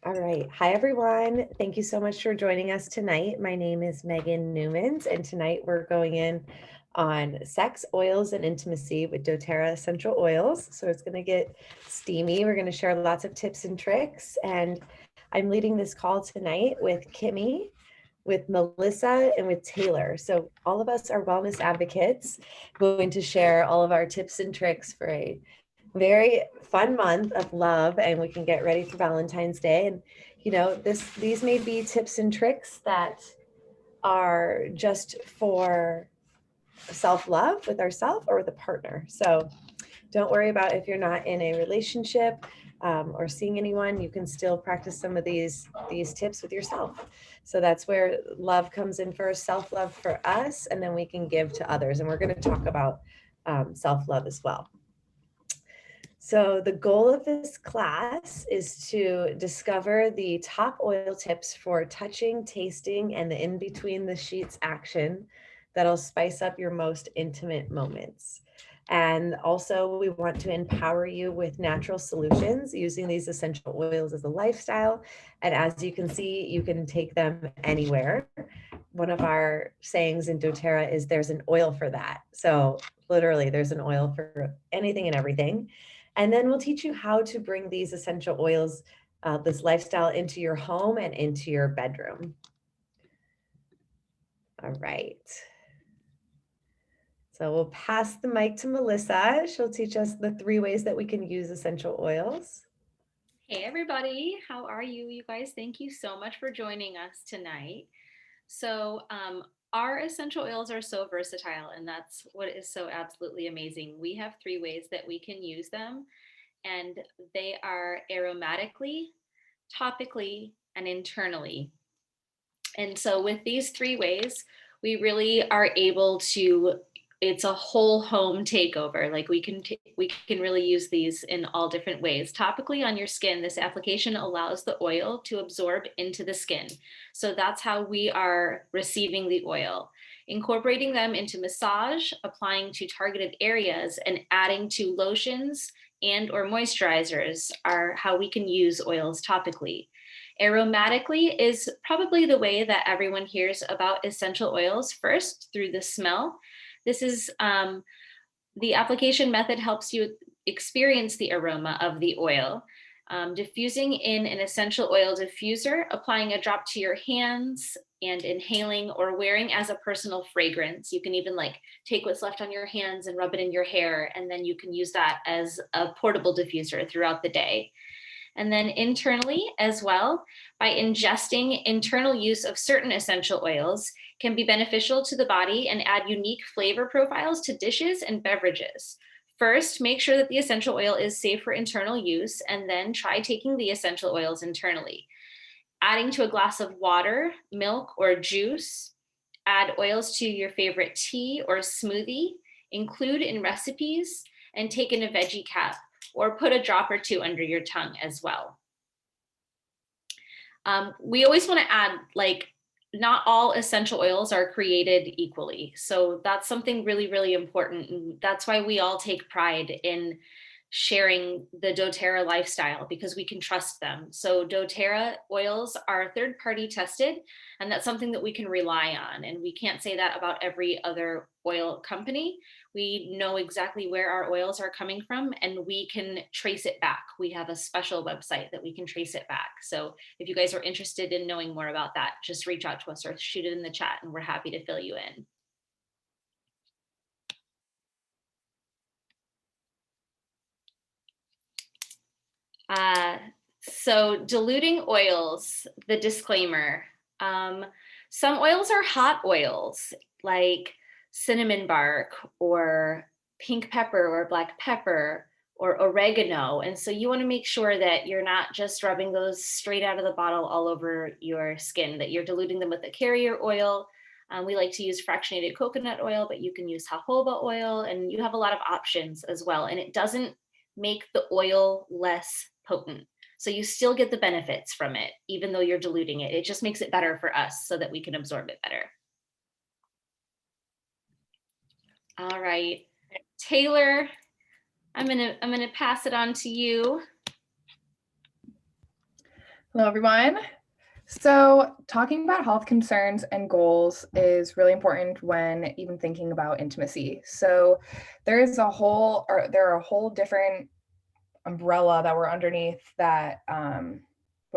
All right. Hi, everyone. Thank you so much for joining us tonight. My name is Megan Newmans, and tonight we're going in on sex, oils, and intimacy with doTERRA essential oils. So it's going to get steamy. We're going to share lots of tips and tricks. And I'm leading this call tonight with Kimmy, with Melissa, and with Taylor. So all of us are wellness advocates, going to share all of our tips and tricks for a very fun month of love, and we can get ready for Valentine's Day. And these may be tips and tricks that are just for self-love with ourselves or with a partner. So don't worry about if you're not in a relationship or seeing anyone. You can still practice some of these tips with yourself. So that's where love comes in first, self-love for us, and then we can give to others. And we're going to talk about self-love as well. So the goal of this class is to discover the top oil tips for touching, tasting, and the in between the sheets action that'll spice up your most intimate moments. And also we want to empower you with natural solutions using these essential oils as a lifestyle. And as you can see, you can take them anywhere. One of our sayings in doTERRA is there's an oil for that. So literally there's an oil for anything and everything. And then we'll teach you how to bring these essential oils, this lifestyle into your home and into your bedroom. All right. So we'll pass the mic to Melissa. She'll teach us the 3 ways that we can use essential oils. Hey everybody, how are you? You guys, thank you so much for joining us tonight. So, our essential oils are so versatile, and that's what is so absolutely amazing. We have 3 ways that we can use them, and they are aromatically, topically, and internally. And so, with these 3 ways, we really are able to, it's a whole home takeover. Like we can really use these in all different ways. Topically on your skin, this application allows the oil to absorb into the skin. So that's how we are receiving the oil. Incorporating them into massage, applying to targeted areas, and adding to lotions and or moisturizers are how we can use oils topically. Aromatically is probably the way that everyone hears about essential oils first, through the smell. This is the application method helps you experience the aroma of the oil. Diffusing in an essential oil diffuser, applying a drop to your hands and inhaling or wearing as a personal fragrance. You can even like take what's left on your hands and rub it in your hair, and then you can use that as a portable diffuser throughout the day. And then internally as well, by ingesting, internal use of certain essential oils can be beneficial to the body and add unique flavor profiles to dishes and beverages. First, make sure that the essential oil is safe for internal use, and then try taking the essential oils internally. Adding to a glass of water, milk, or juice. Add oils to your favorite tea or smoothie. Include in recipes, and take in a veggie cap, or put a drop or 2 under your tongue as well. We always want to add, like, not all essential oils are created equally. So that's something really, really important. And that's why we all take pride in sharing the doTERRA lifestyle, because we can trust them. So doTERRA oils are third party tested, and that's something that we can rely on. And we can't say that about every other oil company. We know exactly where our oils are coming from, and we can trace it back. We have a special website that we can trace it back. So if you guys are interested in knowing more about that, just reach out to us or shoot it in the chat, and we're happy to fill you in. So diluting oils, the disclaimer. Some oils are hot oils, like cinnamon bark or pink pepper or black pepper or oregano. And so you want to make sure that you're not just rubbing those straight out of the bottle all over your skin, that you're diluting them with a carrier oil. We like to use fractionated coconut oil, but you can use jojoba oil, and you have a lot of options as well. And it doesn't make the oil less potent. So you still get the benefits from it, even though you're diluting it. It just makes it better for us so that we can absorb it better. All right, Taylor, I'm gonna pass it on to you. Hello, everyone. So, talking about health concerns and goals is really important when even thinking about intimacy. So, there are a whole different umbrella that we're underneath that when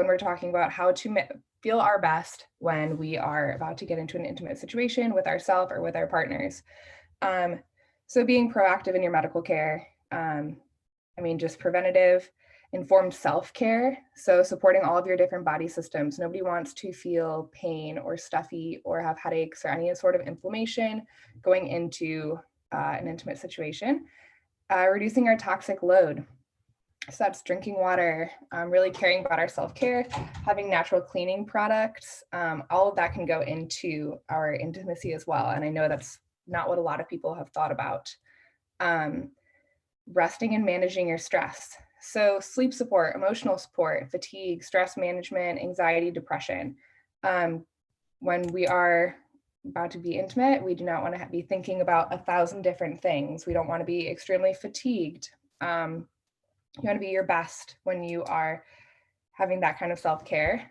we're talking about how to feel our best when we are about to get into an intimate situation with ourselves or with our partners. Um, so, being proactive in your medical care, just preventative, informed self care. So, supporting all of your different body systems. Nobody wants to feel pain or stuffy or have headaches or any sort of inflammation going into an intimate situation. Reducing our toxic load. So that's drinking water, really caring about our self care, having natural cleaning products. All of that can go into our intimacy as well. And I know that's not what a lot of people have thought about. Um, Resting and managing your stress. So, sleep support, emotional support, fatigue, stress management, anxiety, depression. Um, when we are about to be intimate, we do not want to be thinking about 1,000 different things. We don't want to be extremely fatigued. You want to be your best when you are having that kind of self-care.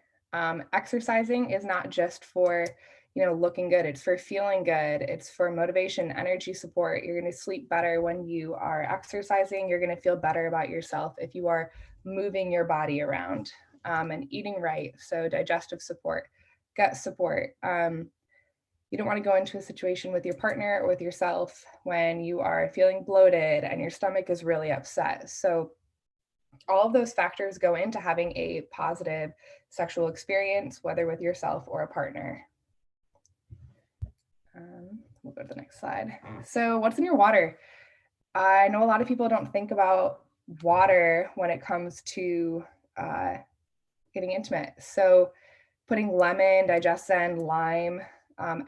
Exercising is not just for looking good, it's for feeling good, it's for motivation, energy support. You're going to sleep better when you are exercising. You're going to feel better about yourself if you are moving your body around, and eating right. So digestive support, gut support. You don't want to go into a situation with your partner or with yourself when you are feeling bloated and your stomach is really upset. So all of those factors go into having a positive sexual experience, whether with yourself or a partner. We'll go to the next slide. So, what's in your water? I know a lot of people don't think about water when it comes to getting intimate. So, putting lemon, digestion, lime,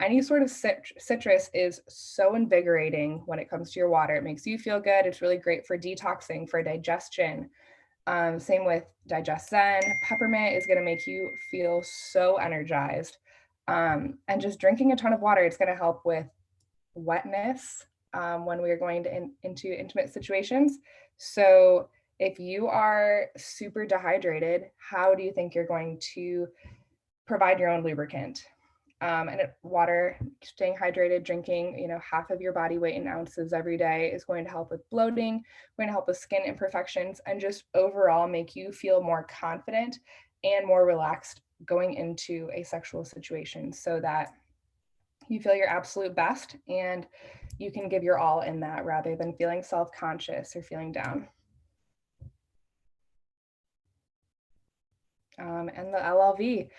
any sort of citrus is so invigorating when it comes to your water. It makes you feel good. It's really great for detoxing, for digestion. Same with Digest Zen. Peppermint is going to make you feel so energized. And just drinking a ton of water, it's going to help with wetness when we are going into intimate situations. So if you are super dehydrated, how do you think you're going to provide your own lubricant? And water, staying hydrated, drinking, half of your body weight in ounces every day is going to help with bloating, going to help with skin imperfections, and just overall make you feel more confident and more relaxed going into a sexual situation so that you feel your absolute best and you can give your all in that rather than feeling self-conscious or feeling down. And the LLV.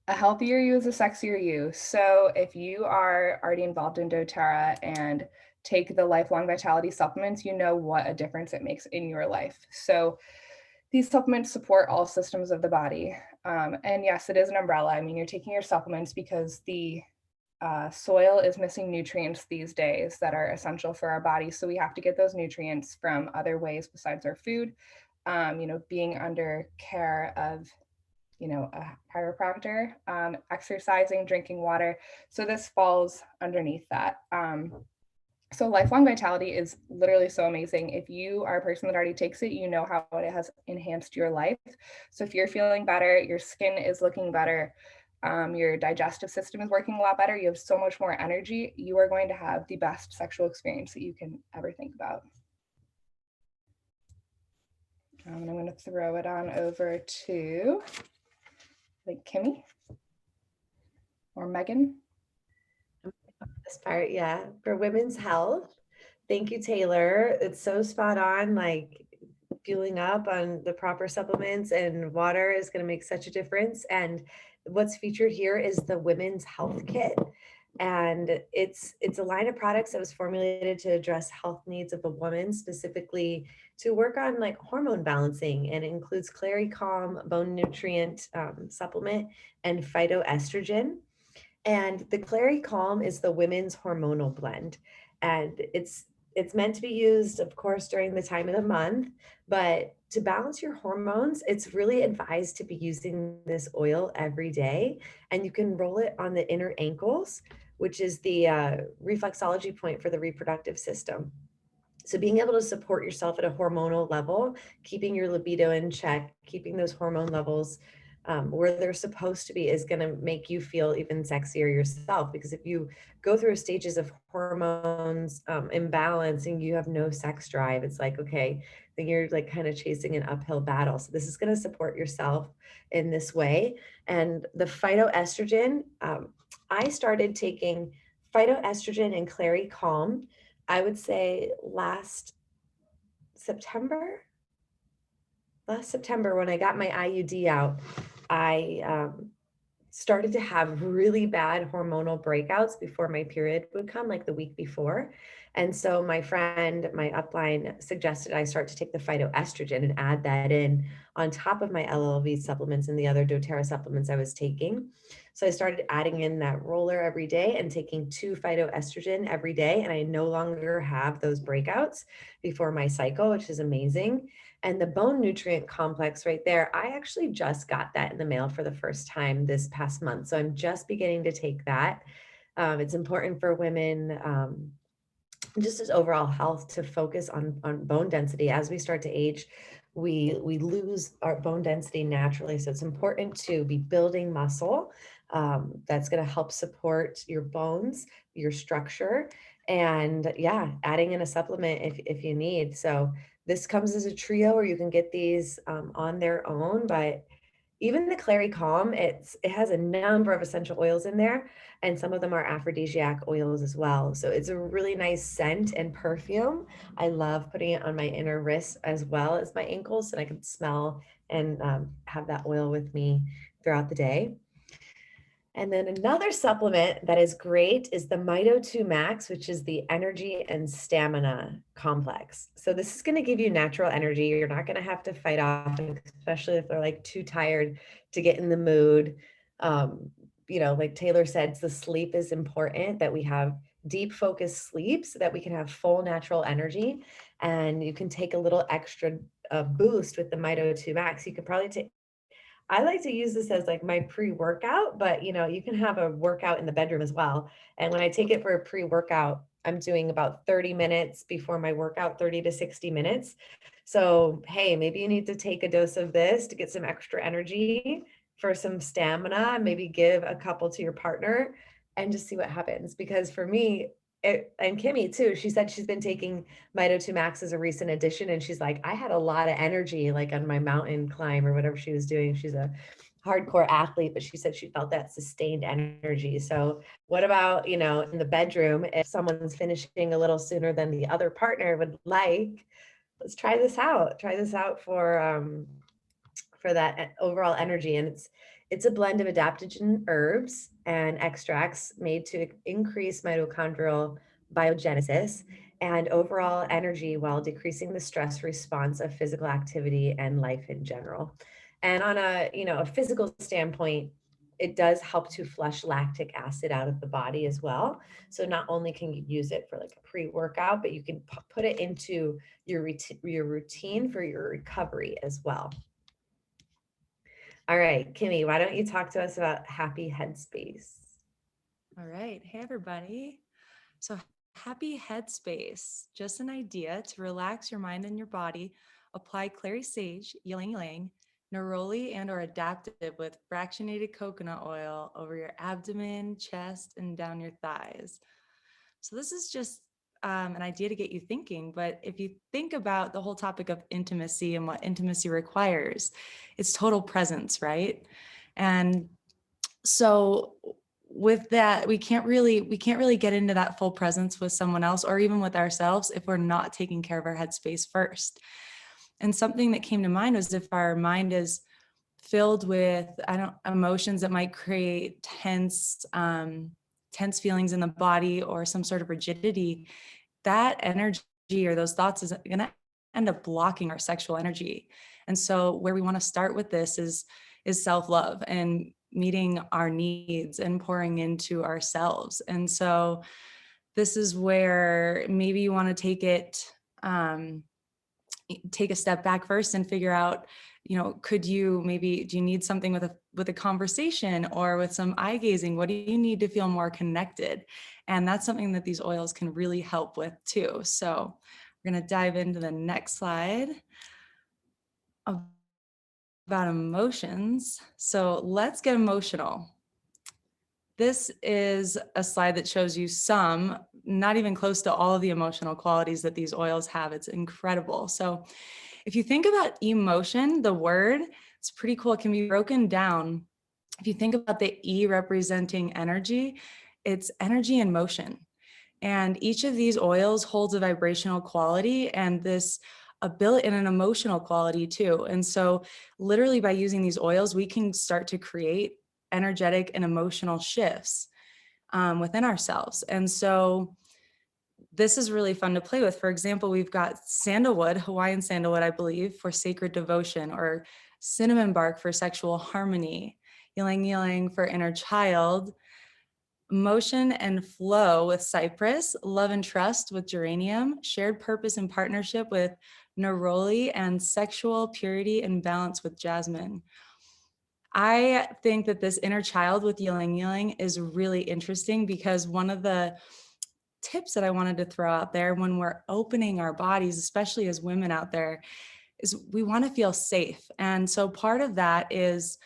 A healthier you is a sexier you. So if you are already involved in doTERRA and take the lifelong vitality supplements, you know what a difference it makes in your life. So these supplements support all systems of the body. And yes, it is an umbrella. I mean, you're taking your supplements because the soil is missing nutrients these days that are essential for our body. So we have to get those nutrients from other ways besides our food. Being under care of a chiropractor, exercising, drinking water. So this falls underneath that. So lifelong vitality is literally so amazing. If you are a person that already takes it, you know how it has enhanced your life. So if you're feeling better, your skin is looking better, your digestive system is working a lot better, you have so much more energy, you are going to have the best sexual experience that you can ever think about. And I'm going to throw it on over to Kimmy or Megan. This part, yeah, for women's health. Thank you, Taylor. It's so spot on. Like fueling up on the proper supplements and water is going to make such a difference. And what's featured here is the women's health kit. And it's a line of products that was formulated to address health needs of a woman, specifically to work on like hormone balancing, and it includes Clary Calm bone nutrient supplement and phytoestrogen. And the Clary Calm is the women's hormonal blend. And it's meant to be used, of course, during the time of the month, but to balance your hormones, it's really advised to be using this oil every day. And you can roll it on the inner ankles, which is the reflexology point for the reproductive system. So being able to support yourself at a hormonal level, keeping your libido in check, keeping those hormone levels where they're supposed to be is going to make you feel even sexier yourself. Because if you go through stages of hormones imbalance and you have no sex drive, it's like, okay, then you're like kind of chasing an uphill battle. So this is going to support yourself in this way. And the phytoestrogen, I started taking phytoestrogen and Clary Calm, I would say September, last September when I got my IUD out. I started to have really bad hormonal breakouts before my period would come, like the week before. And so my friend, my upline, suggested I start to take the phytoestrogen and add that in on top of my LLV supplements and the other doTERRA supplements I was taking. So I started adding in that roller every day and taking 2 phytoestrogen every day. And I no longer have those breakouts before my cycle, which is amazing. And the bone nutrient complex right there, I actually just got that in the mail for the first time this past month. So I'm just beginning to take that. It's important for women, just as overall health, to focus on bone density. As we start to age, we lose our bone density naturally. So it's important to be building muscle that's going to help support your bones, your structure, and yeah, adding in a supplement if you need. So this comes as a trio, or you can get these on their own. But even the Clary Calm, it has a number of essential oils in there, and some of them are aphrodisiac oils as well. So it's a really nice scent and perfume. I love putting it on my inner wrists as well as my ankles, and I can smell and have that oil with me throughout the day. And then another supplement that is great is the Mito 2 Max, which is the energy and stamina complex. So this is going to give you natural energy. You're not going to have to fight off, especially if they're like too tired to get in the mood. Like Taylor said, the sleep is important, that we have deep focused sleep so that we can have full natural energy. And you can take a little extra boost with the Mito 2 Max. You could probably take, I like to use this as like my pre-workout, but you can have a workout in the bedroom as well. And when I take it for a pre-workout, I'm doing about 30 minutes before my workout, 30 to 60 minutes. So, hey, maybe you need to take a dose of this to get some extra energy for some stamina, maybe give a couple to your partner and just see what happens. Because for me, and Kimmy too, she said she's been taking Mito 2 Max as a recent addition. And she's like, I had a lot of energy like on my mountain climb or whatever she was doing. She's a hardcore athlete, but she said she felt that sustained energy. So what about, in the bedroom, if someone's finishing a little sooner than the other partner would like, let's try this out. Try this out for that overall energy. And it's a blend of adaptogen herbs and extracts made to increase mitochondrial biogenesis and overall energy while decreasing the stress response of physical activity and life in general. And on a physical standpoint, it does help to flush lactic acid out of the body as well. So not only can you use it for like a pre-workout, but you can put it into your routine for your recovery as well. All right, Kimmy, why don't you talk to us about Happy Headspace? All right. Hey, everybody. So, Happy Headspace, just an idea to relax your mind and your body. Apply clary sage, ylang ylang, neroli, and or adaptive with fractionated coconut oil over your abdomen, chest, and down your thighs. So this is just an idea to get you thinking. But if you think about the whole topic of intimacy and what intimacy requires, it's total presence, right? And so with that, we can't really get into that full presence with someone else or even with ourselves if we're not taking care of our headspace first. And something that came to mind was if our mind is filled with emotions that might create tense feelings in the body or some sort of rigidity, that energy or those thoughts is going to end up blocking our sexual energy. And so where we want to start with this is self-love and meeting our needs and pouring into ourselves. And so this is where maybe you want to take a step back first and figure out, do you need something with a conversation or with some eye gazing? What do you need to feel more connected? And that's something that these oils can really help with too. So we're going to dive into the next slide about emotions. So let's get emotional. This is a slide that shows you some, not even close to all of the emotional qualities that these oils have. It's incredible. So if you think about emotion, the word, it's pretty cool. It can be broken down. If you think about the E representing energy, it's energy and motion. And each of these oils holds a vibrational quality and this ability and an emotional quality too. And so literally by using these oils, we can start to create energetic and emotional shifts within ourselves. And so this is really fun to play with. For example, we've got sandalwood, Hawaiian sandalwood, I believe, for sacred devotion, or cinnamon bark for sexual harmony, ylang ylang for inner child, motion and flow with cypress, love and trust with geranium, shared purpose and partnership with neroli, and sexual purity and balance with jasmine. I think that this inner child with ylang ylang is really interesting because one of the tips that I wanted to throw out there when we're opening our bodies, especially as women out there, is we want to feel safe. And so part of that is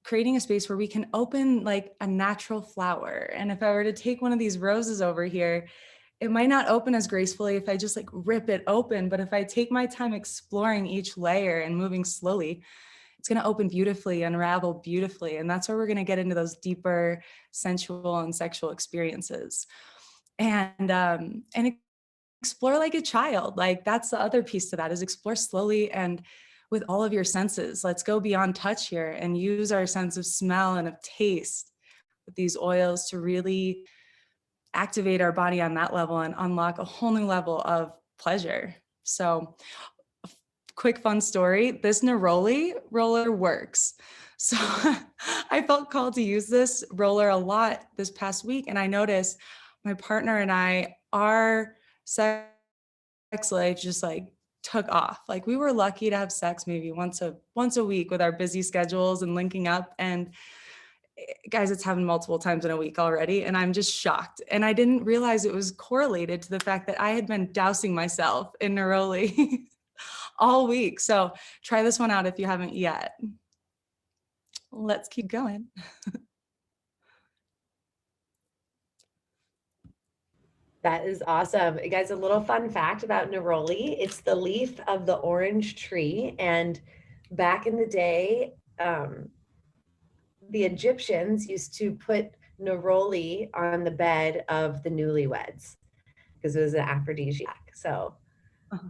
creating a space where we can open like a natural flower. And if I were to take one of these roses over here, it might not open as gracefully if I just like rip it open, but if I take my time exploring each layer and moving slowly, it's going to open beautifully, unravel beautifully. And that's where we're going to get into those deeper sensual and sexual experiences. And explore like a child. Like that's the other piece to that, is explore slowly and with all of your senses. Let's go beyond touch here and use our sense of smell and of taste with these oils to really activate our body on that level and unlock a whole new level of pleasure. So quick fun story, this neroli roller works. So I felt called to use this roller a lot this past week, and I noticed my partner and I, our sex life just like took off. Like we were lucky to have sex maybe once a week with our busy schedules and linking up, and guys, it's happened multiple times in a week already, and I'm just shocked. And I didn't realize it was correlated to the fact that I had been dousing myself in neroli all week. So try this one out if you haven't yet. Let's keep going. That is awesome. Guys, a little fun fact about neroli. It's the leaf of the orange tree. And back in the day, the Egyptians used to put neroli on the bed of the newlyweds because it was an aphrodisiac. So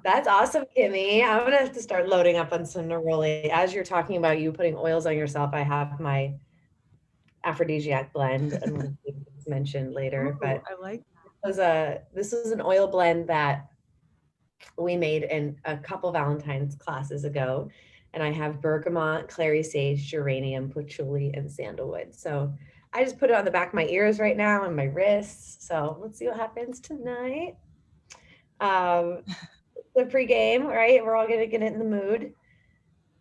that's awesome, Kimmy. I'm gonna have to start loading up on some neroli. As you're talking about you putting oils on yourself, I have my aphrodisiac blend, and we'll mention later. Ooh, But I like this was an oil blend that we made in a couple Valentine's classes ago. And I have bergamot, clary sage, geranium, patchouli, and sandalwood. So I just put it on the back of my ears right now and my wrists. So let's see what happens tonight. The pregame, right? We're all gonna get in the mood.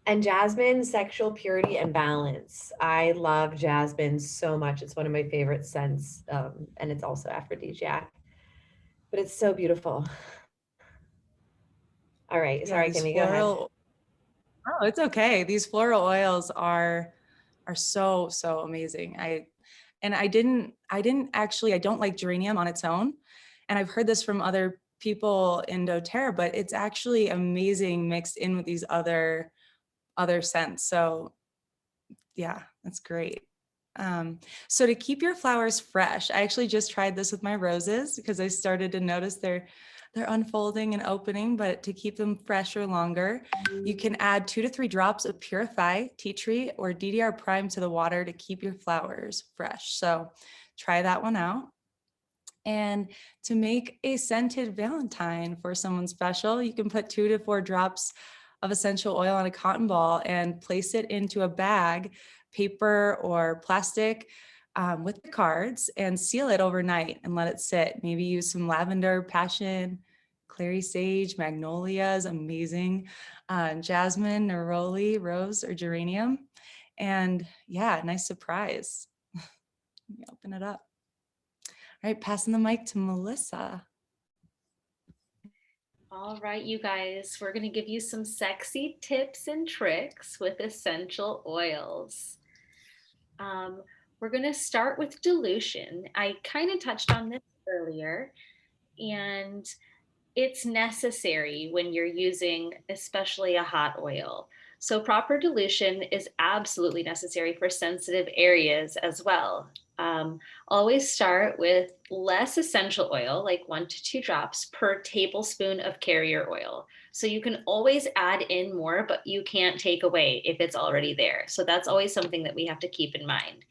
And jasmine, sexual purity and balance. I love jasmine so much. It's one of my favorite scents, and it's also aphrodisiac. But it's so beautiful. All right, sorry, Kimmy, go ahead. Oh, it's okay. These floral oils are so amazing. I don't like geranium on its own. And I've heard this from other people in doTERRA, but it's actually amazing mixed in with these other scents. So yeah, that's great. So to keep your flowers fresh, I actually just tried this with my roses because I started to notice they're unfolding and opening, but to keep them fresher longer, you can add 2 to 3 drops of Purify, tea tree, or DDR Prime to the water to keep your flowers fresh. So try that one out. And to make a scented Valentine for someone special, you can put 2 to 4 drops of essential oil on a cotton ball and place it into a bag, paper or plastic, with the cards, and seal it overnight and let it sit. Maybe use some lavender, passion, clary sage, magnolia is amazing, jasmine, neroli, rose, or geranium. And yeah, nice surprise. Let me open it up. All right, passing the mic to Melissa. All right, you guys, we're going to give you some sexy tips and tricks with essential oils. We're going to start with dilution. I kind of touched on this earlier, and it's necessary when you're using especially a hot oil. So proper dilution is absolutely necessary for sensitive areas as well. Always start with less essential oil, like 1 to 2 drops per tablespoon of carrier oil. So you can always add in more, but you can't take away if it's already there. So that's always something that we have to keep in mind.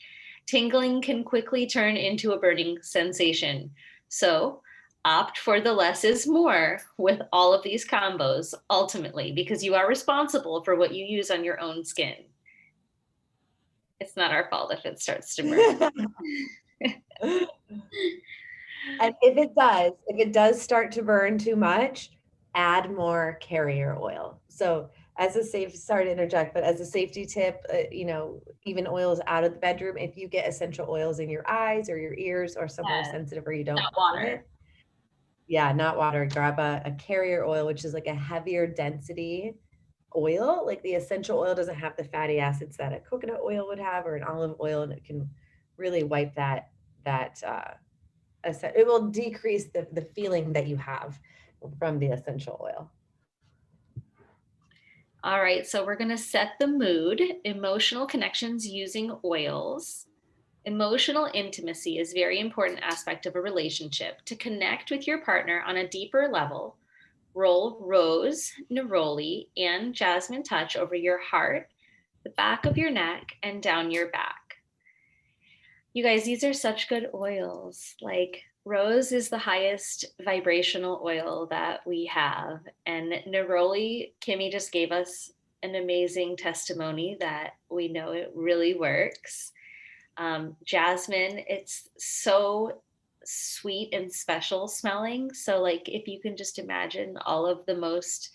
Tingling can quickly turn into a burning sensation. So opt for the less is more with all of these combos ultimately, because you are responsible for what you use on your own skin. It's not our fault if it starts to burn. And if it does start to burn too much, add more carrier oil. So sorry to interject, but as a safety tip, even oils out of the bedroom, if you get essential oils in your eyes or your ears or somewhere Yeah, sensitive where you don't not want water. it, yeah, not water, grab a carrier oil, which is like a heavier density oil. Like the essential oil doesn't have the fatty acids that a coconut oil would have or an olive oil, and it can really wipe it will decrease the feeling that you have from the essential oil. All right, so we're going to set the mood, emotional connections using oils. Emotional intimacy is a very important aspect of a relationship. To connect with your partner on a deeper level, roll rose, neroli, and jasmine touch over your heart, the back of your neck, and down your back. You guys, these are such good oils. Like rose is the highest vibrational oil that we have. And neroli, Kimmy just gave us an amazing testimony that we know it really works. Jasmine, it's so sweet and special smelling. So, like, if you can just imagine all of the most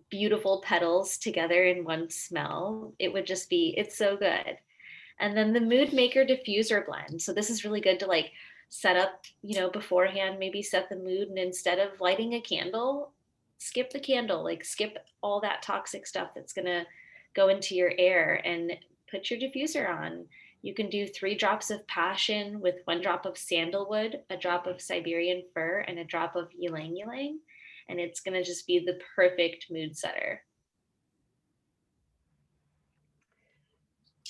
beautiful petals together in one smell, it would just be, it's so good. And then the mood maker diffuser blend. So this is really good to like set up, beforehand, maybe set the mood. And instead of lighting a candle, skip the candle, like skip all that toxic stuff that's going to go into your air and put your diffuser on. You can do 3 drops of passion with 1 drop of sandalwood, a drop of Siberian fir, and a drop of ylang ylang. And it's going to just be the perfect mood setter.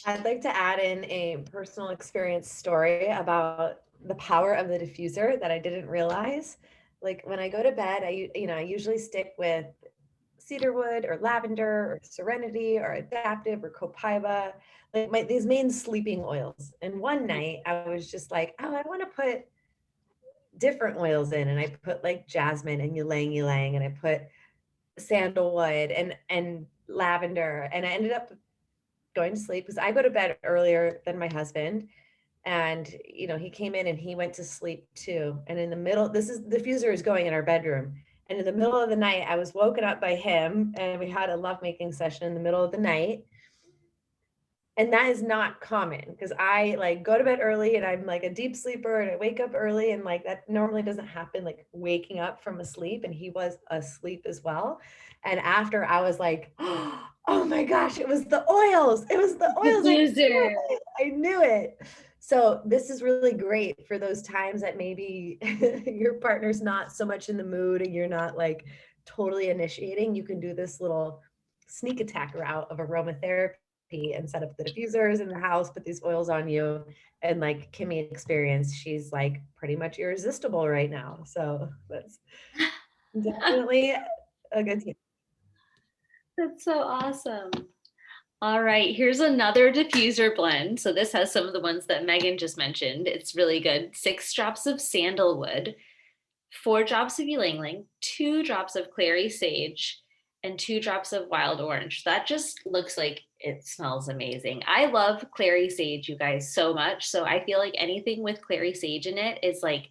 I'd like to add in a personal experience story about the power of the diffuser that I didn't realize. Like when I go to bed, I usually stick with cedarwood or lavender or serenity or adaptive or copaiba, like these main sleeping oils. And one night I was just like, oh, I want to put different oils in, and I put like jasmine and ylang ylang, and I put sandalwood and lavender, and I ended up going to sleep because I go to bed earlier than my husband. And he came in and he went to sleep too. And in the middle, the diffuser is going in our bedroom. And in the middle of the night, I was woken up by him, and we had a lovemaking session in the middle of the night. And that is not common because I like go to bed early and I'm like a deep sleeper, and I wake up early, and like that normally doesn't happen, like waking up from a sleep. And he was asleep as well. And after I was like, oh my gosh, it was the oils. It was the oils. I knew it. So this is really great for those times that maybe your partner's not so much in the mood and you're not like totally initiating. You can do this little sneak attack route of aromatherapy and set up the diffusers in the house, put these oils on you. And like Kimmy experienced, she's like pretty much irresistible right now. So that's definitely a good tip. That's so awesome. All right, here's another diffuser blend. So this has some of the ones that Megan just mentioned. It's really good. 6 drops of sandalwood, 4 drops of ylang ylang, 2 drops of clary sage, and 2 drops of wild orange. That just looks like it smells amazing. I love clary sage, you guys, so much. So I feel like anything with clary sage in it is like,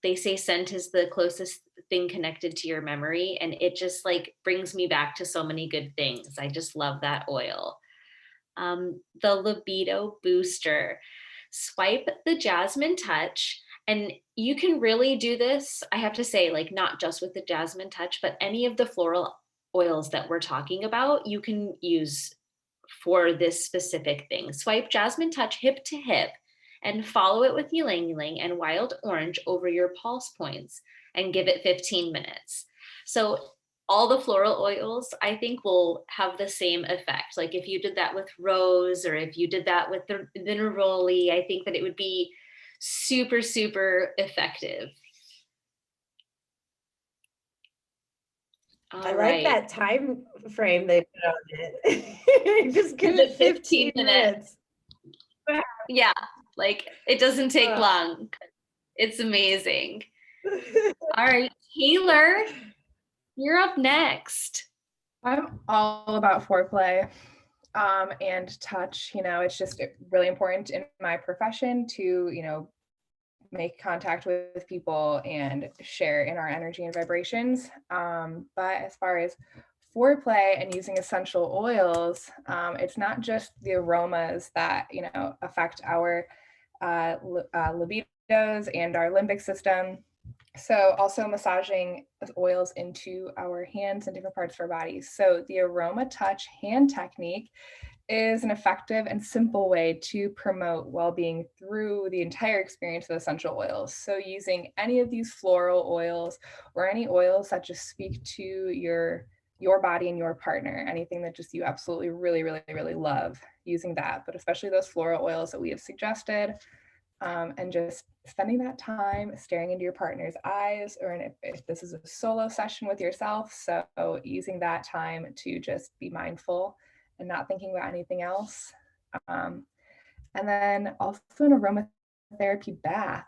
they say scent is the closest thing connected to your memory, and it just like brings me back to so many good things. I just love that oil. The libido booster. Swipe the jasmine touch And you can really do this, I have to say, like not just with the jasmine touch, but any of the floral oils that we're talking about, you can use for this specific thing. Swipe jasmine touch hip to hip and follow it with ylang ylang and wild orange over your pulse points and give it 15 minutes. So all the floral oils, I think, will have the same effect. Like if you did that with rose, or if you did that with the neroli, I think that it would be super, super effective. All I like right. that time frame they put on it. Just give it 15 minutes. Yeah, like it doesn't take Wow. long. It's amazing. All right, Taylor, you're up next. I'm all about foreplay and touch. It's just really important in my profession to, make contact with people and share in our energy and vibrations. But as far as foreplay and using essential oils, it's not just the aromas that, affect our libidos and our limbic system. So also massaging oils into our hands and different parts of our bodies. So the aroma touch hand technique is an effective and simple way to promote well-being through the entire experience of essential oils. So using any of these floral oils or any oils that just speak to your body and your partner, anything that just you absolutely really, really, really love, using that, but especially those floral oils that we have suggested. And just spending that time staring into your partner's eyes, or if this is a solo session with yourself, so using that time to just be mindful and not thinking about anything else. And then also an aromatherapy bath.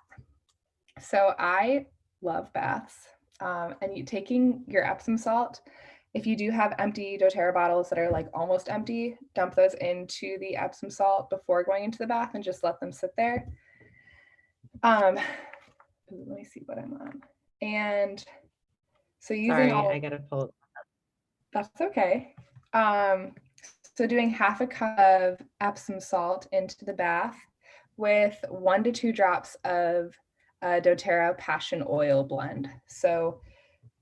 So I love baths. And taking your Epsom salt, if you do have empty doTERRA bottles that are like almost empty, dump those into the Epsom salt before going into the bath and just let them sit there. Let me see what I'm on. And so using I gotta pull. That's okay. So doing half a cup of Epsom salt into the bath with 1 to 2 drops of doTERRA passion oil blend. So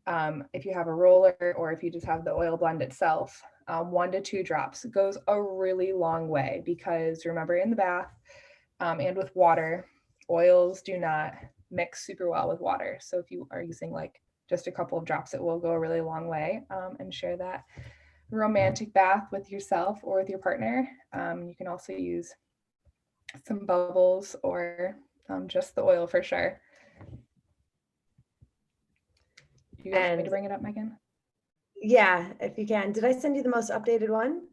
if you have a roller or if you just have the oil blend itself, 1 to 2 drops goes a really long way, because remember, in the bath and with water, oils do not mix super well with water. So if you are using like just a couple of drops, it will go a really long way. And share that romantic bath with yourself or with your partner. You can also use some bubbles or just the oil for sure. You guys want me to bring it up, Megan? Yeah, if you can. Did I send you the most updated one?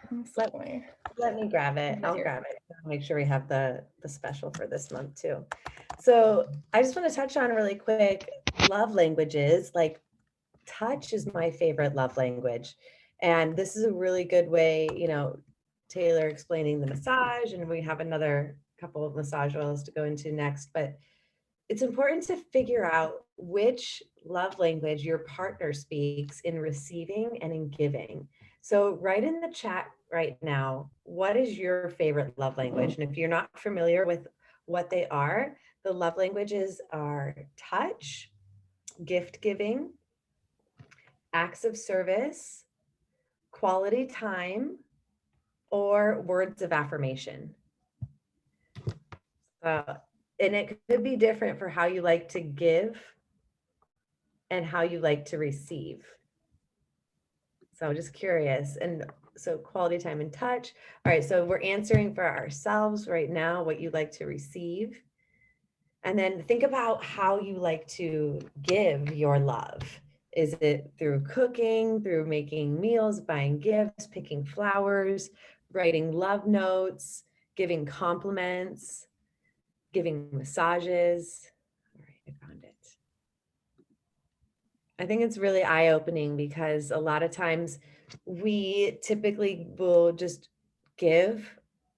Possibly. Let me grab it. I'll Easier. grab it. I'll make sure we have the special for this month too. So I just want to touch on really quick love languages. Like touch is my favorite love language. And this is a really good way, Taylor explaining the massage, and we have another couple of massage oils to go into next, but it's important to figure out which love language your partner speaks in receiving and in giving. So write in the chat right now, what is your favorite love language? And if you're not familiar with what they are, the love languages are touch, gift giving, acts of service, quality time, or words of affirmation. And it could be different for how you like to give and how you like to receive. So just curious. And so quality time and touch. All right, so we're answering for ourselves right now, what you like to receive. And then think about how you like to give your love. Is it through cooking, through making meals, buying gifts, picking flowers, writing love notes, giving compliments, giving massages? All right, I found it. I think it's really eye-opening, because a lot of times we typically will just give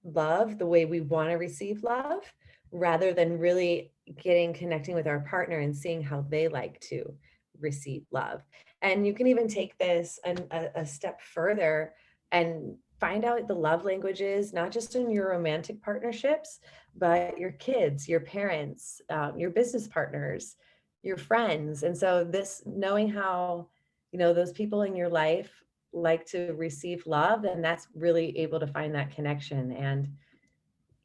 love the way we want to receive love, rather than really connecting with our partner and seeing how they like to receive love. And you can even take this a step further and find out the love languages, not just in your romantic partnerships, but your kids, your parents, your business partners, your friends. And so this knowing how, those people in your life like to receive love, and that's really able to find that connection. And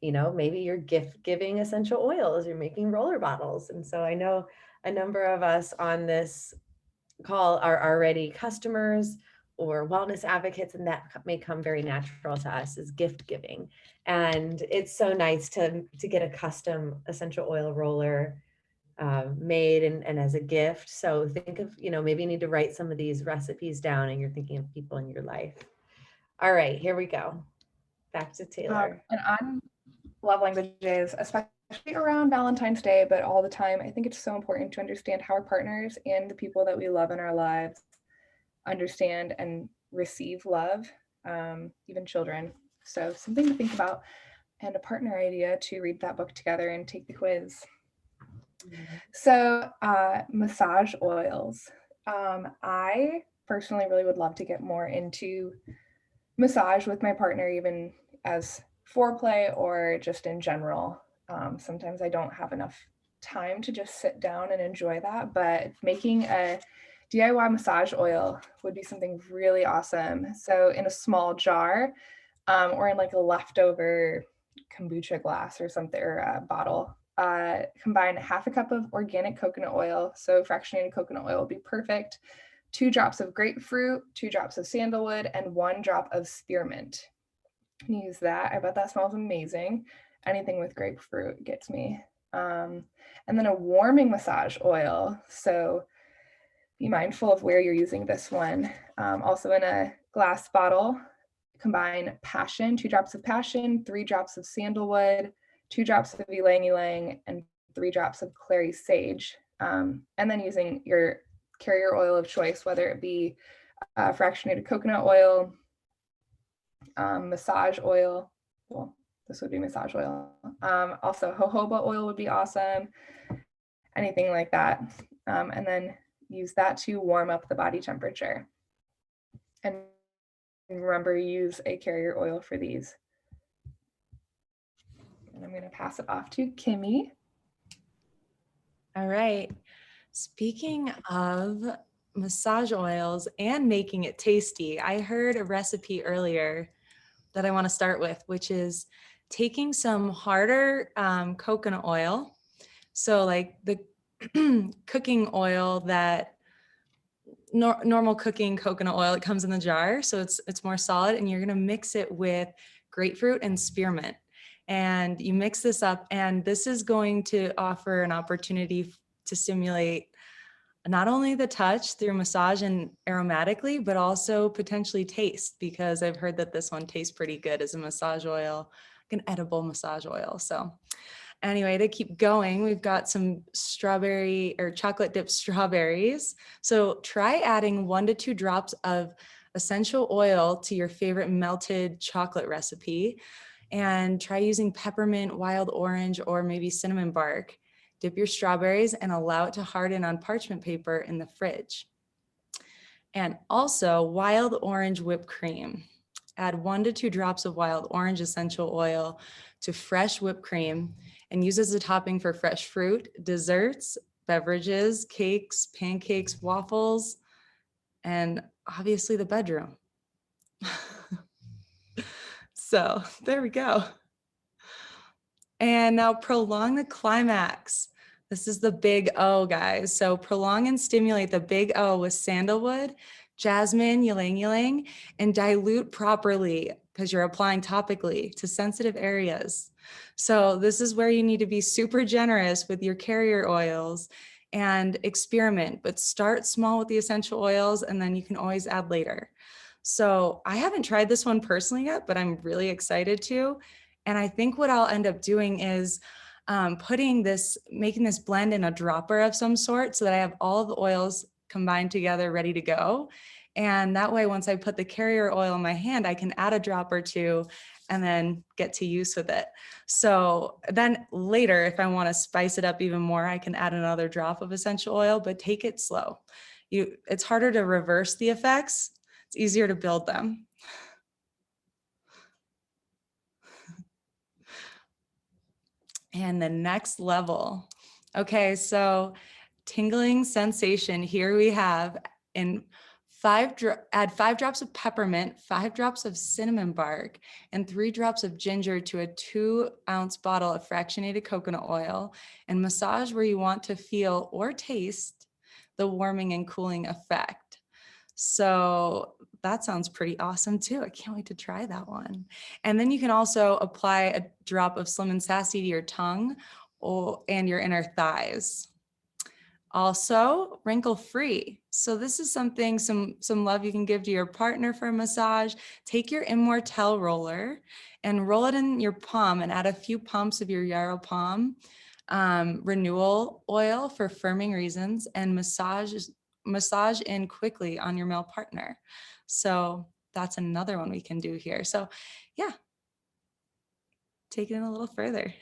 maybe you're gift giving essential oils, you're making roller bottles. And so I know a number of us on this call are already customers or wellness advocates, and that may come very natural to us is gift giving. And it's so nice to get a custom essential oil roller made and as a gift. So think of, maybe you need to write some of these recipes down and you're thinking of people in your life. All right, here we go. Back to Taylor. And on love languages, especially around Valentine's Day, but all the time, I think it's so important to understand how our partners and the people that we love in our lives understand and receive love, even children. So something to think about, and a partner idea to read that book together and take the quiz. So massage oils. I personally really would love to get more into massage with my partner, even as foreplay or just in general. Sometimes I don't have enough time to just sit down and enjoy that, but making a DIY massage oil would be something really awesome. So in a small jar, or in like a leftover kombucha glass or something, or a bottle, combine half a cup of organic coconut oil. So fractionated coconut oil would be perfect. 2 drops of grapefruit, 2 drops of sandalwood, and 1 drop of spearmint. Use that. I bet that smells amazing. Anything with grapefruit gets me. And then a warming massage oil. So be mindful of where you're using this one. Also in a glass bottle, combine passion, 2 drops of passion, 3 drops of sandalwood, 2 drops of ylang ylang, and 3 drops of clary sage. And then using your carrier oil of choice, whether it be fractionated coconut oil, massage oil. Well, this would be massage oil. Also, jojoba oil would be awesome. Anything like that. And then use that to warm up the body temperature. And remember, use a carrier oil for these. And I'm going to pass it off to Kimmy. All right. Speaking of massage oils and making it tasty, I heard a recipe earlier that I want to start with, which is taking some harder coconut oil. So like the cooking oil that normal cooking coconut oil, it comes in the jar. So it's more solid, and you're going to mix it with grapefruit and spearmint. And you mix this up, and this is going to offer an opportunity to stimulate not only the touch through massage and aromatically, but also potentially taste, because I've heard that this one tastes pretty good as a massage oil, like an edible massage oil. So anyway, to keep going, we've got some strawberry or chocolate dipped strawberries. So try adding 1 to 2 drops of essential oil to your favorite melted chocolate recipe, and try using peppermint, wild orange, or maybe cinnamon bark. Dip your strawberries and allow it to harden on parchment paper in the fridge. And also wild orange whipped cream. Add 1 to 2 drops of wild orange essential oil to fresh whipped cream and use as a topping for fresh fruit, desserts, beverages, cakes, pancakes, waffles, and obviously the bedroom. So there we go. And now prolong the climax. This is the big O, guys. So prolong and stimulate the big O with sandalwood, jasmine, ylang ylang, and dilute properly, because you're applying topically to sensitive areas. So this is where you need to be super generous with your carrier oils and experiment, but start small with the essential oils, and then you can always add later. So I haven't tried this one personally yet, but I'm really excited to. And I think what I'll end up doing is making this blend in a dropper of some sort, so that I have all the oils combined together ready to go. And that way, once I put the carrier oil in my hand, I can add a drop or two and then get to use with it. So then later, if I want to spice it up even more, I can add another drop of essential oil, but take it slow. It's harder to reverse the effects. It's easier to build them. and the next level. Okay, so tingling sensation. Here we have in add 5 drops of peppermint, 5 drops of cinnamon bark, and 3 drops of ginger to a 2-ounce bottle of fractionated coconut oil, and massage where you want to feel or taste the warming and cooling effect. So that sounds pretty awesome too. I can't wait to try that one. And then you can also apply a drop of Slim and Sassy to your tongue and your inner thighs. Also, wrinkle free. So this is something, some love you can give to your partner for a massage. Take your Immortelle roller and roll it in your palm and add a few pumps of your Yarrow Palm renewal oil for firming reasons, and massage in quickly on your male partner. So that's another one we can do here. So yeah, take it in a little further.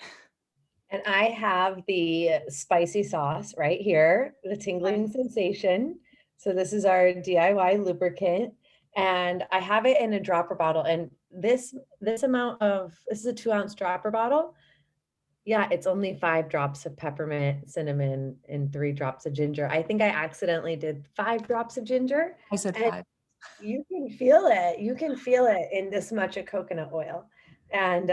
And I have the spicy sauce right here, the tingling sensation. So this is our DIY lubricant, and I have it in a dropper bottle. And this amount of, this is a 2-ounce dropper bottle. Yeah, it's only 5 drops of peppermint, cinnamon, and 3 drops of ginger. I think I accidentally did 5 drops of ginger. I said And 5. you can feel it. You can feel it in this much of coconut oil. And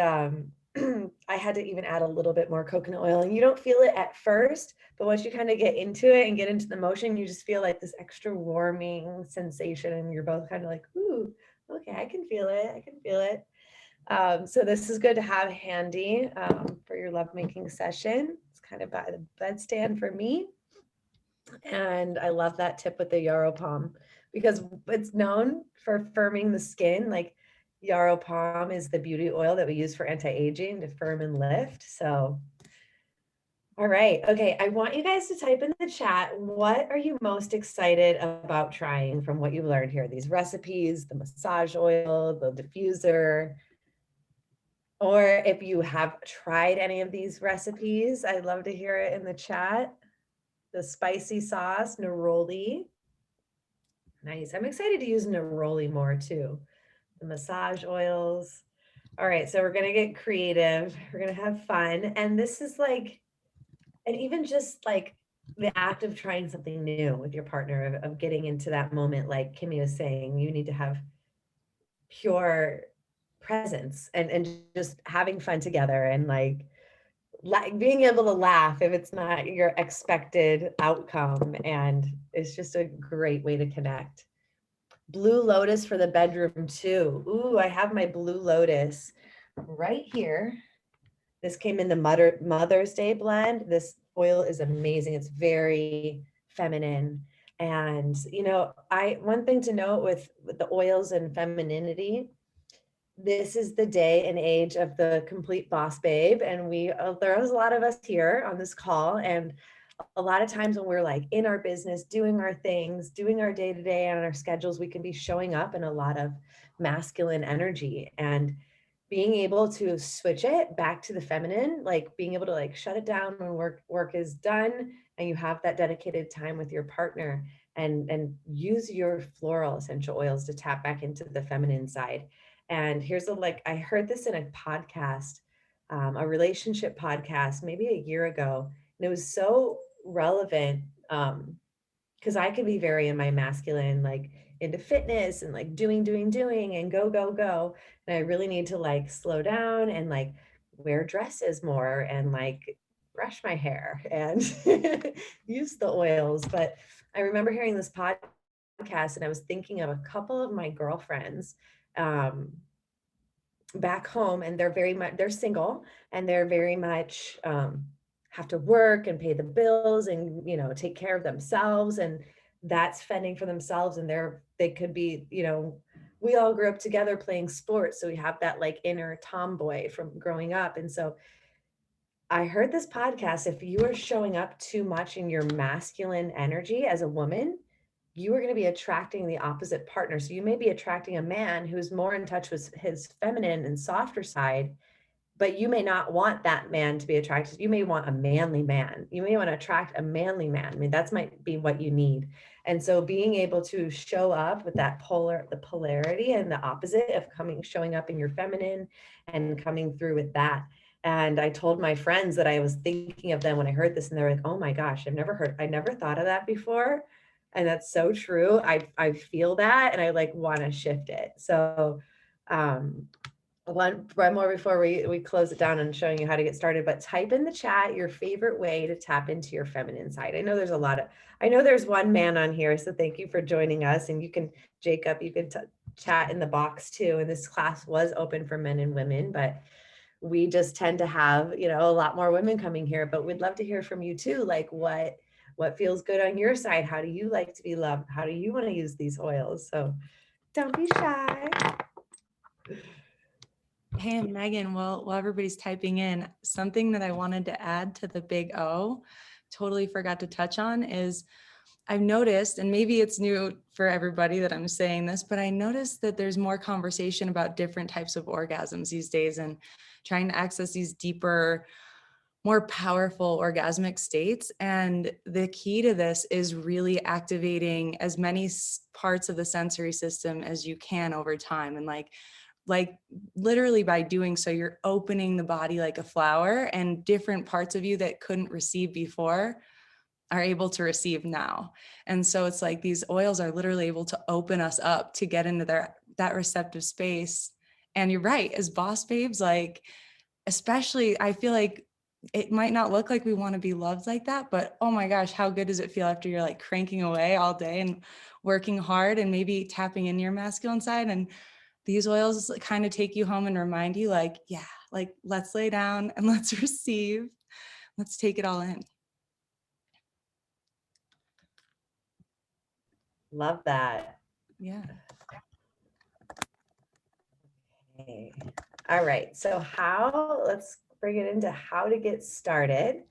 I had to even add a little bit more coconut oil. And you don't feel it at first, but once you kind of get into it and get into the motion, you just feel like this extra warming sensation. And you're both kind of like, ooh, okay, I can feel it. I can feel it. So this is good to have handy for your lovemaking session. It's kind of by the bedstand for me. And I love that tip with the Yarrow Palm because it's known for firming the skin. Like Yarrow Palm is the beauty oil that we use for anti-aging to firm and lift. So, all right. Okay. I want you guys to type in the chat. What are you most excited about trying from what you've learned here? These recipes, the massage oil, the diffuser, or if you have tried any of these recipes, I'd love to hear it in the chat. The spicy sauce, neroli. Nice. I'm excited to use neroli more too. The massage oils. All right, so we're gonna get creative. We're gonna have fun. And this is like, and even just like the act of trying something new with your partner, of getting into that moment, like Kimmy was saying, you need to have pure presence and just having fun together, and like being able to laugh if it's not your expected outcome. And it's just a great way to connect. Blue Lotus for the bedroom too. Ooh, I have my Blue Lotus right here. This came in the Mother's Day blend. This oil is amazing. It's very feminine. And you know, one thing to note with the oils and femininity, this is the day and age of the complete boss babe. And there was a lot of us here on this call. And a lot of times when we're like in our business, doing our things, doing our day to day on our schedules, we can be showing up in a lot of masculine energy, and being able to switch it back to the feminine, like being able to like shut it down when work is done and you have that dedicated time with your partner, and use your floral essential oils to tap back into the feminine side. And here's I heard this in a podcast, a relationship podcast, maybe a year ago. And it was so relevant because I can be very in my masculine, like into fitness and like doing and go. And I really need to like slow down and like wear dresses more and like brush my hair and use the oils. But I remember hearing this podcast and I was thinking of a couple of my girlfriends back home, and they're single, and they're very much have to work and pay the bills and take care of themselves, and that's fending for themselves. And they could be, we all grew up together playing sports, so we have that like inner tomboy from growing up. And so I heard this podcast, if you are showing up too much in your masculine energy as a woman, you are going to be attracting the opposite partner. So you may be attracting a man who's more in touch with his feminine and softer side, but you may not want that man to be attracted. You may want a manly man. You may want to attract a manly man. I mean, that might be what you need. And so being able to show up with that the polarity and the opposite of showing up in your feminine and coming through with that. And I told my friends that I was thinking of them when I heard this, and they're like, oh my gosh, I never thought of that before. And that's so true. I feel that, and I like want to shift it. So one more before we close it down and showing you how to get started, but type in the chat your favorite way to tap into your feminine side. I know there's one man on here, so thank you for joining us. And Jacob, you can chat in the box too. And this class was open for men and women, but we just tend to have, a lot more women coming here, but we'd love to hear from you too. Like what feels good on your side? How do you like to be loved? How do you want to use these oils? So don't be shy. Hey, Megan, while everybody's typing in, something that I wanted to add to the big O, totally forgot to touch on, is I've noticed, and maybe it's new for everybody that I'm saying this, but I noticed that there's more conversation about different types of orgasms these days and trying to access these deeper, more powerful orgasmic states. And the key to this is really activating as many parts of the sensory system as you can over time. And like literally by doing so, you're opening the body like a flower, and different parts of you that couldn't receive before are able to receive now. And so it's like these oils are literally able to open us up to get into that receptive space. And you're right, as boss babes, like, especially, I feel like it might not look like we want to be loved like that, but oh my gosh, how good does it feel after you're like cranking away all day and working hard and maybe tapping in your masculine side? And these oils kind of take you home and remind you, like, yeah, like, let's lay down and let's receive. Let's take it all in. Love that. Yeah. Okay. All right. So let's bring it into how to get started.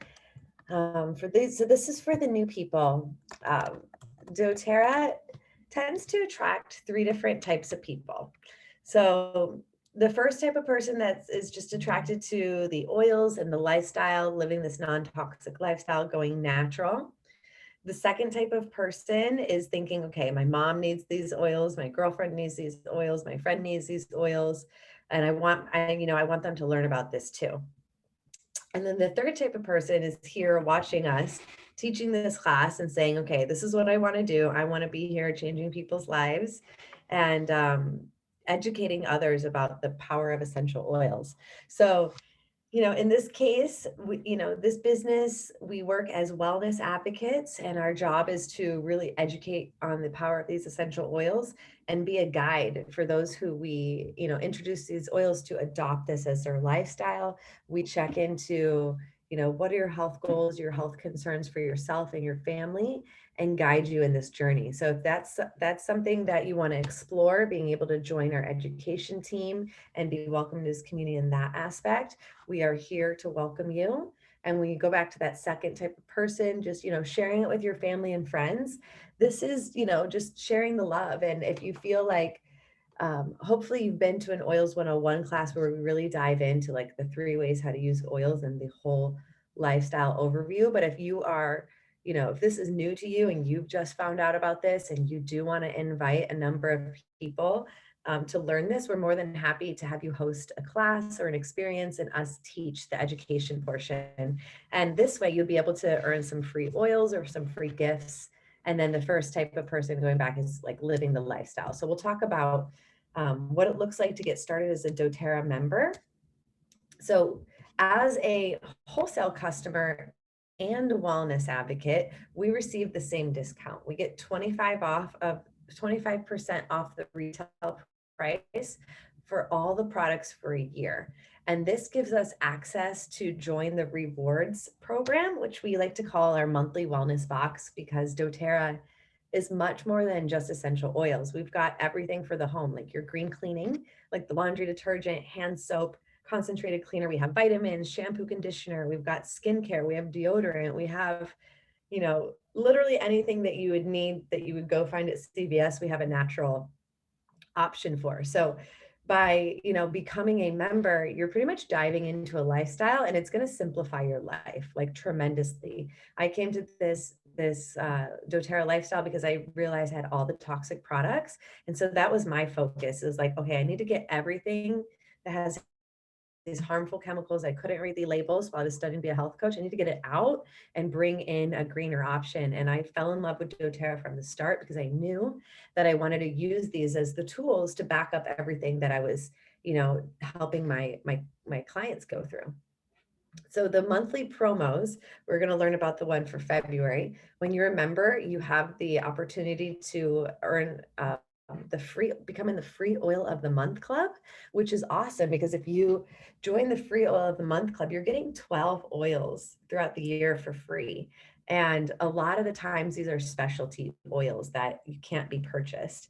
So this is for the new people. doTERRA tends to attract 3 different types of people. So the first type of person that is just attracted to the oils and the lifestyle, living this non-toxic lifestyle, going natural. The second type of person is thinking, okay, my mom needs these oils, my girlfriend needs these oils, my friend needs these oils, and I want them to learn about this too. And then the third type of person is here watching us teaching this class and saying, okay, this is what I want to do. I want to be here changing people's lives and educating others about the power of essential oils. So in this case, this business, we work as wellness advocates, and our job is to really educate on the power of these essential oils and be a guide for those who we, introduce these oils to adopt this as their lifestyle. We check into, what are your health goals, your health concerns for yourself and your family, and guide you in this journey. So if that's something that you want to explore, being able to join our education team and be welcome to this community in that aspect, we are here to welcome you. And when you go back to that second type of person, just, sharing it with your family and friends, this is, just sharing the love. And if you feel like, hopefully you've been to an Oils 101 class where we really dive into like the 3 ways how to use oils and the whole lifestyle overview. But if you are, if this is new to you and you've just found out about this and you do want to invite a number of people to learn this, we're more than happy to have you host a class or an experience and us teach the education portion. And this way you'll be able to earn some free oils or some free gifts. And then the first type of person going back is like living the lifestyle. So we'll talk about what it looks like to get started as a doTERRA member. So as a wholesale customer and wellness advocate, we receive the same discount. We get 25% off the retail price for all the products for a year. And this gives us access to join the rewards program, which we like to call our monthly wellness box, because doTERRA is much more than just essential oils. We've got everything for the home, like your green cleaning, like the laundry detergent, hand soap, concentrated cleaner. We have vitamins, shampoo, conditioner. We've got skincare. We have deodorant. We have, literally anything that you would need that you would go find at CVS. We have a natural option for. So by, becoming a member, you're pretty much diving into a lifestyle, and it's going to simplify your life like tremendously. I came to this doTERRA lifestyle because I realized I had all the toxic products. And so that was my focus, is like, okay, I need to get everything that has these harmful chemicals. I couldn't read the labels while I was studying to be a health coach. I need to get it out and bring in a greener option. And I fell in love with doTERRA from the start because I knew that I wanted to use these as the tools to back up everything that I was, helping my clients go through. So the monthly promos, we're going to learn about the one for February. When you're a member, you have the opportunity to earn becoming the free oil of the month club, which is awesome because if you join the free oil of the month club, you're getting 12 oils throughout the year for free. And a lot of the times these are specialty oils that you can't be purchased.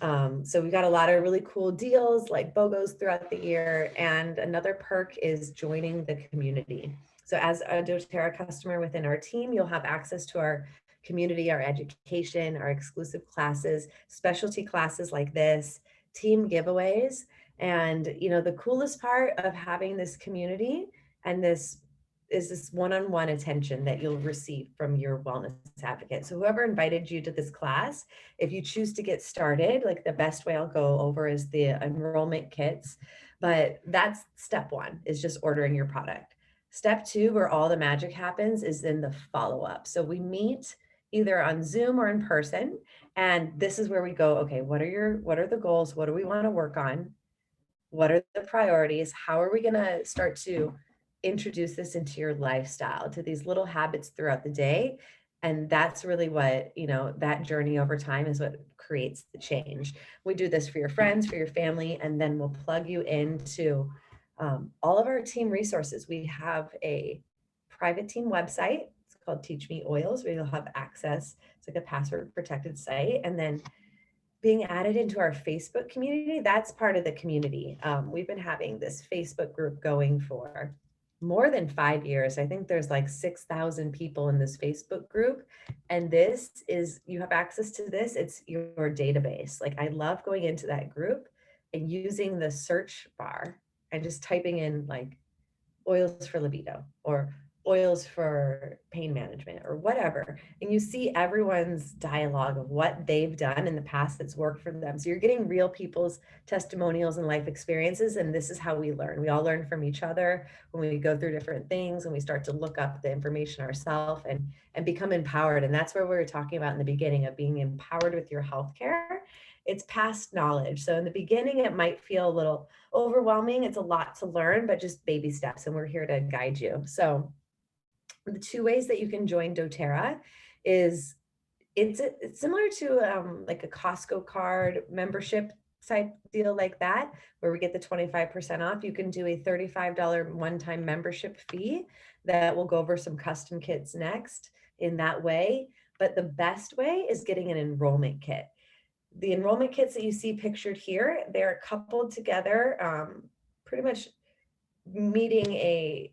So we've got a lot of really cool deals like BOGOs throughout the year. And another perk is joining the community. So as a doTERRA customer within our team, you'll have access to our community, our education, our exclusive classes, specialty classes like this, team giveaways. And, the coolest part of having this community and this one-on-one attention that you'll receive from your wellness advocate. So whoever invited you to this class, if you choose to get started, like the best way I'll go over is the enrollment kits, but that's step one, is just ordering your product. Step two, where all the magic happens, is in the follow-up. So we meet either on Zoom or in person, and this is where we go, okay, what are the goals? What do we want to work on? What are the priorities? How are we going to start to introduce this into your lifestyle, to these little habits throughout the day? And that's really what, that journey over time is what creates the change. We do this for your friends, for your family, and then we'll plug you into all of our team resources. We have a private team website. It's called Teach Me Oils, where you'll have access. It's like a password protected site. And then being added into our Facebook community, that's part of the community. We've been having this Facebook group going for more than 5 years. I think there's like 6,000 people in this Facebook group. And you have access to this. It's your database. Like I love going into that group and using the search bar and just typing in like oils for libido or oils for pain management or whatever. And you see everyone's dialogue of what they've done in the past that's worked for them. So you're getting real people's testimonials and life experiences. And this is how we learn. We all learn from each other when we go through different things and we start to look up the information ourselves and become empowered. And that's where we were talking about in the beginning of being empowered with your healthcare. It's past knowledge. So in the beginning, it might feel a little overwhelming. It's a lot to learn, but just baby steps. And we're here to guide you. So the two ways that you can join doTERRA is it's similar to like a Costco card membership type deal like that, where we get the 25% off. You can do a $35 one-time membership fee that will go over some custom kits next in that way. But the best way is getting an enrollment kit. The enrollment kits that you see pictured here, they're coupled together, pretty much meeting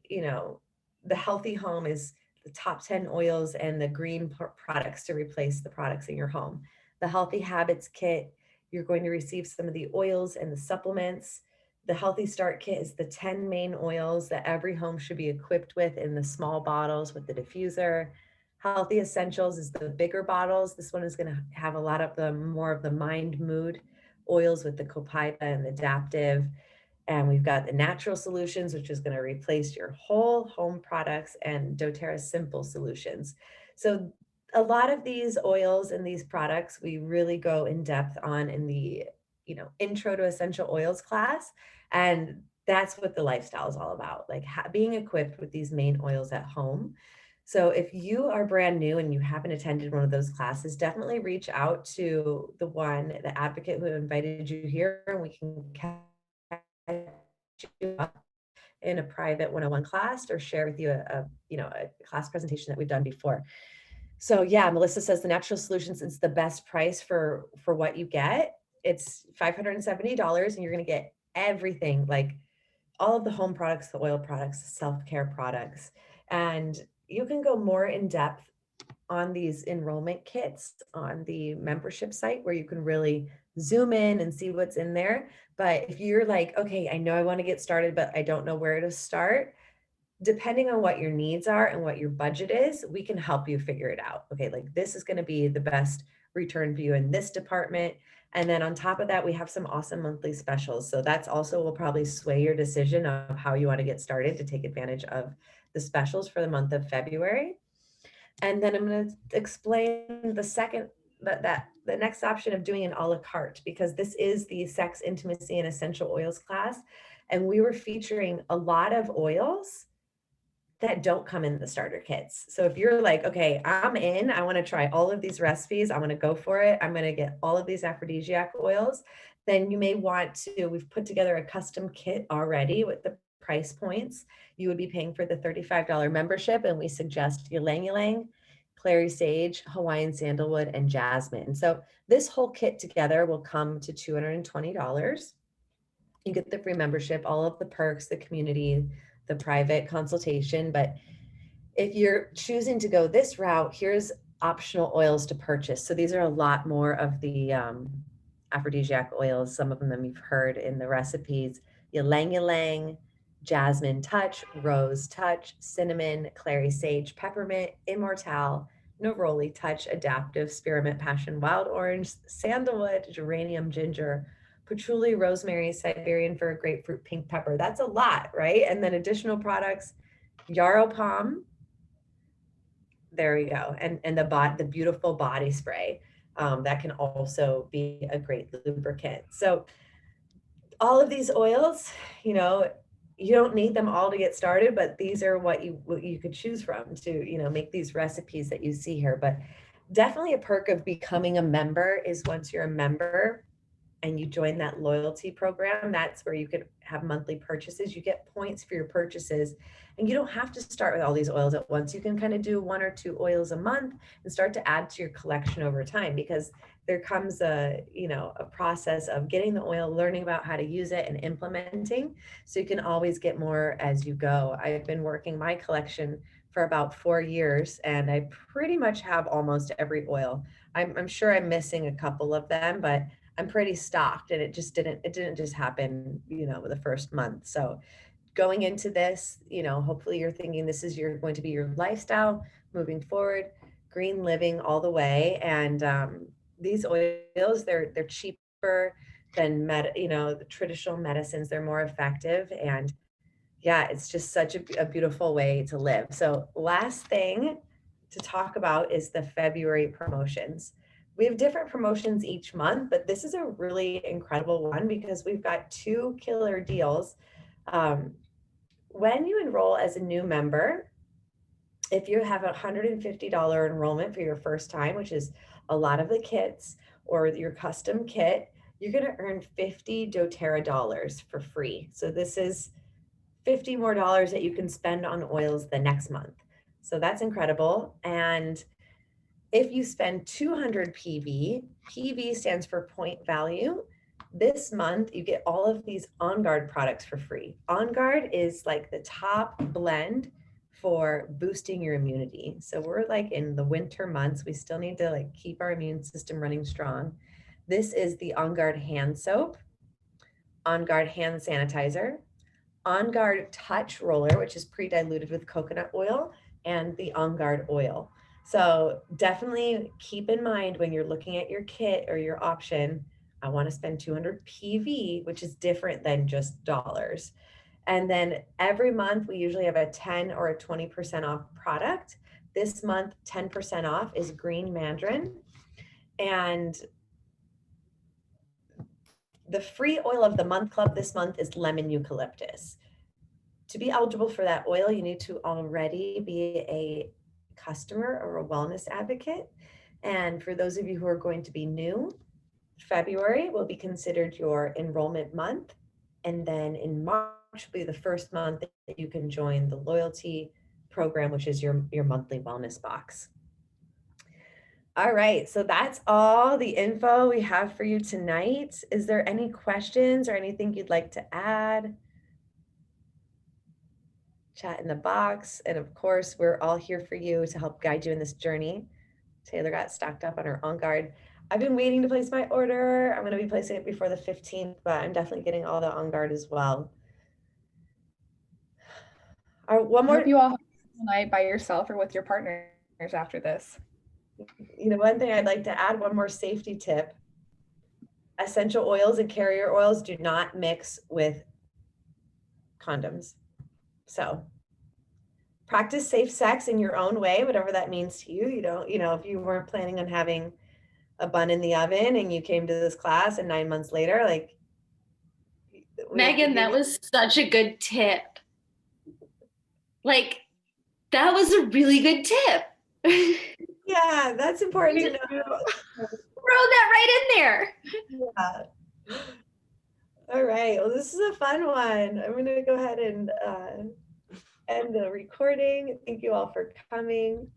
the healthy home is the top 10 oils and the green products to replace the products in your home. The healthy habits kit, you're going to receive some of the oils and the supplements. The healthy start kit is the 10 main oils that every home should be equipped with in the small bottles with the diffuser. Healthy essentials is the bigger bottles. This one is going to have a lot of the more of the mind mood oils with the copaiba and the adaptive. And we've got the natural solutions, which is going to replace your whole home products, and doTERRA simple solutions. So a lot of these oils and these products, we really go in depth on in the, intro to essential oils class. And that's what the lifestyle is all about, like being equipped with these main oils at home. So if you are brand new and you haven't attended one of those classes, definitely reach out to the advocate who invited you here, and we can you up in a private one-on-one class or share with you a class presentation that we've done before. So yeah, Melissa says the natural solutions is the best price for what you get. It's $570 and you're going to get everything, like all of the home products, the oil products, the self-care products. And you can go more in depth on these enrollment kits on the membership site where you can really zoom in and see what's in there. But if you're like, okay, I know I want to get started, but I don't know where to start, depending on what your needs are and what your budget is, we can help you figure it out. Okay, like this is going to be the best return for you in this department. And then on top of that, we have some awesome monthly specials. So that's also will probably sway your decision of how you want to get started to take advantage of the specials for the month of February. And then I'm going to explain the second that the next option of doing an a la carte, because this is the sex, intimacy, and essential oils class. And we were featuring a lot of oils that don't come in the starter kits. So if you're like, okay, I'm in, I want to try all of these recipes, I want to go for it, I'm going to get all of these aphrodisiac oils, then you may want to, we've put together a custom kit already with the price points. You would be paying for the $35 membership, and we suggest ylang ylang, clary sage, Hawaiian sandalwood, and jasmine. So this whole kit together will come to $220. You get the free membership, all of the perks, the community, the private consultation. But if you're choosing to go this route, here's optional oils to purchase. So these are a lot more of the aphrodisiac oils. Some of them you've heard in the recipes: ylang ylang, jasmine touch, rose touch, cinnamon, clary sage, peppermint, immortelle, neroli touch, adaptive, spearmint, passion, wild orange, sandalwood, geranium, ginger, patchouli, rosemary, Siberian fir, grapefruit, pink pepper. That's a lot, right? And then additional products: yarrow palm. There we go. And the beautiful body spray that can also be a great lubricant. So all of these oils, you know, you don't need them all to get started, but these are what you could choose from to, you know, make these recipes that you see here. But definitely a perk of becoming a member is once you're a member and you join that loyalty program, that's where you could have monthly purchases. You get points for your purchases, and you don't have to start with all these oils at once. You can kind of do 1 or 2 oils a month and start to add to your collection over time, because there comes a, you know, a process of getting the oil, learning about how to use it, and implementing. So you can always get more as you go. I've been working my collection for about 4 years, and I pretty much have almost every oil. I'm sure I'm missing a couple of them, but I'm pretty stocked, and it didn't just happen, you know, the first month. So going into this, you know, hopefully you're thinking this is going to be your lifestyle moving forward, green living all the way. And these oils, they're cheaper than the traditional medicines. They're more effective, and yeah, it's just such a beautiful way to live. So last thing to talk about is the February promotions. We have different promotions each month, but this is a really incredible one because we've got 2 killer deals. Um, when you enroll as a new member, if you have a $150 enrollment for your first time, which is a lot of the kits or your custom kit, you're going to earn 50 doTERRA dollars for free. So this is 50 more dollars that you can spend on oils the next month. So that's incredible. And if you spend 200 PV stands for point value. This month, you get all of these On Guard products for free. On Guard is like the top blend for boosting your immunity. So we're like in the winter months, we still need to like keep our immune system running strong. This is the On Guard hand soap, On Guard hand sanitizer, On Guard touch roller, which is pre-diluted with coconut oil, and the On Guard oil. So definitely keep in mind when you're looking at your kit or your option, I want to spend 200 PV, which is different than just dollars. And then every month we usually have a 10 or a 20% off product. This month, 10% off is green mandarin. And the free oil of the month club this month is lemon eucalyptus. To be eligible for that oil, you need to already be a customer or a wellness advocate. And for those of you who are going to be new, February will be considered your enrollment month. And then in March will be the first month that you can join the loyalty program, which is your monthly wellness box. All right, so that's all the info we have for you tonight. Is there any questions or anything you'd like to add? Chat in the box. And of course, we're all here for you to help guide you in this journey. Taylor got stocked up on her On Guard. I've been waiting to place my order. I'm going to be placing it before the 15th, but I'm definitely getting all the On Guard as well. One more. I hope you all have a night by yourself or with your partners after this. You know, one thing I'd like to add, one more safety tip. essential oils and carrier oils do not mix with condoms. So practice safe sex in your own way, whatever that means to you. You don't, if you weren't planning on having a bun in the oven and you came to this class and 9 months later, like, Megan, that was such a good tip. Like, that was a really good tip. Yeah, that's important to know. Throw that right in there. Yeah. All right. Well, this is a fun one. I'm going to go ahead and end the recording. Thank you all for coming.